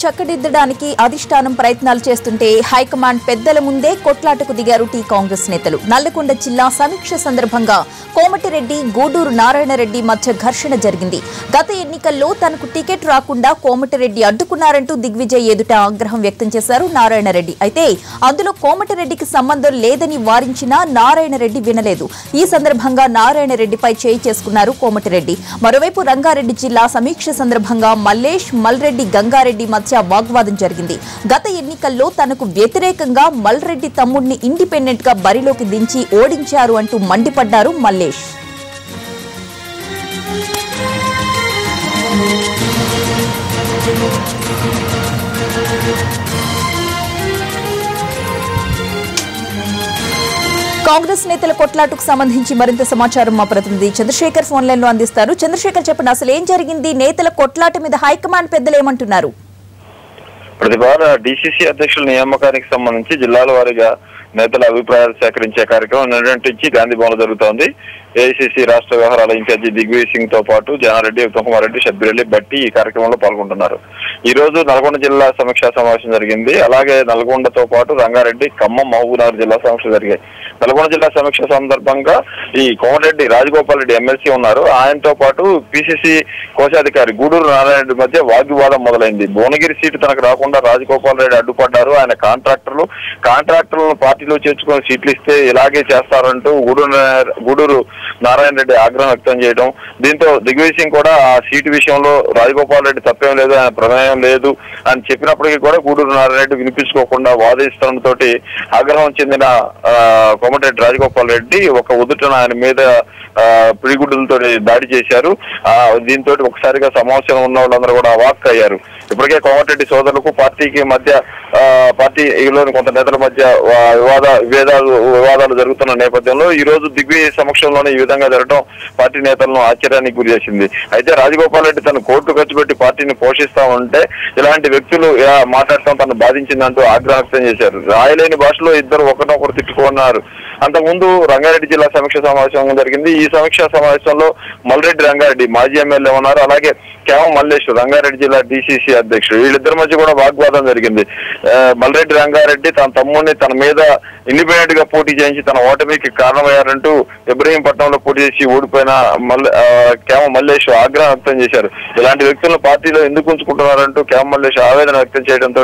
చక్కదిద్దడానికి అధిష్టానం ప్రయత్నాలు చేస్తుంటే హైకమాండ్ పెద్దల ముందే కొట్లాటకు దిగారు టీ కాంగ్రెస్ నేతలు. నల్లగొండ జిల్లా సమీక్ష సందర్భంగా కోమటిరెడ్డి, గూడూరు నారాయణరెడ్డి మధ్య ఘర్షణ జరిగింది. గత ఎన్నికల్లో తనకు టికెట్ రాకుండా కోమటిరెడ్డి అడ్డుకున్నారంటూ దిగ్విజయ్ ఎదుట ఆగ్రహం వ్యక్తం చేశారు నారాయణరెడ్డి. అయితే అందులో కోమటిరెడ్డికి సంబంధం లేదని వారించినా నారాయణరెడ్డి వినలేదు. ఈ సందర్భంగా నారాయణరెడ్డిపై చేయి చేసుకున్నారు కోమటిరెడ్డి. మరోవైపు రంగారెడ్డి జిల్లా సమీక్ష సందర్భంగా మల్లేష్, మల్రెడ్డి, గంగారెడ్డి మధ్య వాగ్వాదం జరిగింది. గత ఎన్నికల్లో తనకు వ్యతిరేకంగా మల్రెడ్డి తమ్ముడిని ఇండిపెండెంట్ గా బరిలోకి దించి ఓడించారు అంటూ మండిపడ్డారు మల్లేష్. కాంగ్రెస్ నేతల కొట్లాటకు సంబంధించి మరింత సమాచారం మా ప్రతినిధి చంద్రశేఖర్ ఫోన్ లైన్ లో అందిస్తారు. చంద్రశేఖర్, చెప్పండి, అసలు ఏం జరిగింది? నేతల కొట్లాట మీద హైకమాండ్ పెద్దలు ఏమంటున్నారు? ప్రతివార డిసిసి అధ్యక్షుల నియామకానికి సంబంధించి జిల్లాల వారీగా నేతల అభిప్రాయాలు సేకరించే కార్యక్రమం నిర్వహించి గాంధీ భవన్ జరుగుతోంది. ఏఐసిసి రాష్ట్ర వ్యవహారాల ఇన్ఛార్జి దిగ్విజయ్ సింగ్ తో పాటు జానారెడ్డి, ఉత్తమ్ కుమార్ రెడ్డి, షబ్బీర్ అలీ భట్టి ఈ కార్యక్రమంలో పాల్గొంటున్నారు. ఈ రోజు నల్గొండ జిల్లా సమీక్షా సమావేశం జరిగింది. అలాగే నల్గొండతో పాటు రంగారెడ్డి, ఖమ్మం, మహబూబ్నగర్ జిల్లా సమీక్ష జరిగాయి. నల్గొండ జిల్లా సమీక్ష సందర్భంగా ఈ కోమటిరెడ్డి రాజగోపాల్ రెడ్డి ఎమ్మెల్సీ ఉన్నారు. ఆయనతో పాటు పిసిసి కోశాధికారి గూడూరు నారాయణరెడ్డి మధ్య వాగ్వివాదం మొదలైంది. భువనగిరి సీటు తనకు రాకుండా రాజగోపాల్ రెడ్డి అడ్డుపడ్డారు. ఆయన కాంట్రాక్టర్లను పార్టీలో చేర్చుకుని సీట్లు ఇస్తే ఇలాగే చేస్తారంటూ గూడూరు నారాయణ రెడ్డి ఆగ్రహం వ్యక్తం చేయడం. దీంతో దిగ్విజయ్ సింగ్ కూడా ఆ సీటు విషయంలో రాజగోపాల్ రెడ్డి తప్పేం లేదు, ఆయన ప్రమేయం లేదు అని చెప్పినప్పటికీ కూడా గూడూరు నారాయణ రెడ్డి వినిపించుకోకుండా వాదిస్తడంతో ఆగ్రహం చెందిన కోమటిరెడ్డి రాజగోపాల్ రెడ్డి ఒక ఉదుటన ఆయన మీద పిడిగుడ్డులతో దాడి చేశారు. దీంతో ఒకసారిగా సమావేశం ఉన్న వాళ్ళందరూ కూడా అవాక్ అయ్యారు. ఇప్పటికే కోమటిరెడ్డి సోదరులకు పార్టీకి మధ్య పార్టీలోని కొంత నేతల మధ్య వివాదాలు జరుగుతున్న నేపథ్యంలో ఈ రోజు దిగ్విజయ్ సమక్షంలోనే ఈ విధంగా జరగడం పార్టీ నేతలను ఆశ్చర్యానికి గురి చేసింది. అయితే రాజగోపాల్ రెడ్డి తన కోర్టు ఖర్చు పెట్టి పార్టీని పోషిస్తా ఉంటే ఇలాంటి వ్యక్తులు మాట్లాడటం తను బాధించిందంటూ ఆగ్రహం వ్యక్తం చేశారు. రాయలేని భాషలో ఇద్దరు ఒకరినొకరు తిట్టుకున్నారు. అంతకుముందు రంగారెడ్డి జిల్లా సమీక్ష సమావేశం జరిగింది. ఈ సమీక్షా సమావేశంలో మల్రెడ్డి రంగారెడ్డి మాజీ ఎమ్మెల్యే ఉన్నారు. అలాగే కేవం మల్లేష్ రంగారెడ్డి జిల్లా డిసిసి అధ్యక్షుడు. వీళ్ళిద్దరి మధ్య కూడా వాగ్వాదం జరిగింది. మల్రెడ్డి రంగారెడ్డి తన తమ్ముడిని తన మీద ఇండిపెండెంట్ గా పోటీ చేయించి తన ఓటమికి కారణమయ్యారంటూ ఇబ్రహీంపట్నంలో పోటీ చేసి ఓడిపోయిన కేవం మల్లేష్ ఆగ్రహం వ్యక్తం చేశారు. ఇలాంటి వ్యక్తులను పార్టీలో ఎందుకు ఉంచుకుంటున్నారంటూ కేవం మల్లేష్ ఆవేదన వ్యక్తం చేయడంతో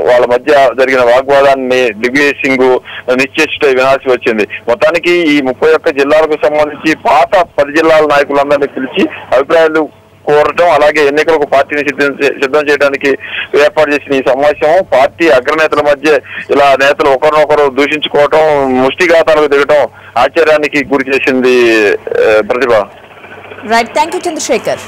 వాళ్ళ మధ్య జరిగిన వాగ్వాదాన్ని దిగ్విజయ్ సింగ్ నిశ్చయించ వినాల్సి వచ్చింది. మొత్తానికి ఈ 31 జిల్లాలకు సంబంధించి పాత 10 జిల్లాల నాయకులందరినీ పిలిచి అభిప్రాయాలు కోరటం, అలాగే ఎన్నికలకు పార్టీని సిద్ధం చేయడానికి ఏర్పాటు చేసిన ఈ సమావేశం పార్టీ అగ్రనేతల మధ్య ఇలా నేతలు ఒకరినొకరు దూషించుకోవటం, ముష్టిఘాతాలకు దిగటం ఆశ్చర్యానికి గురి చేసింది. ప్రతిభ. Right, thank you Chandrasekhar.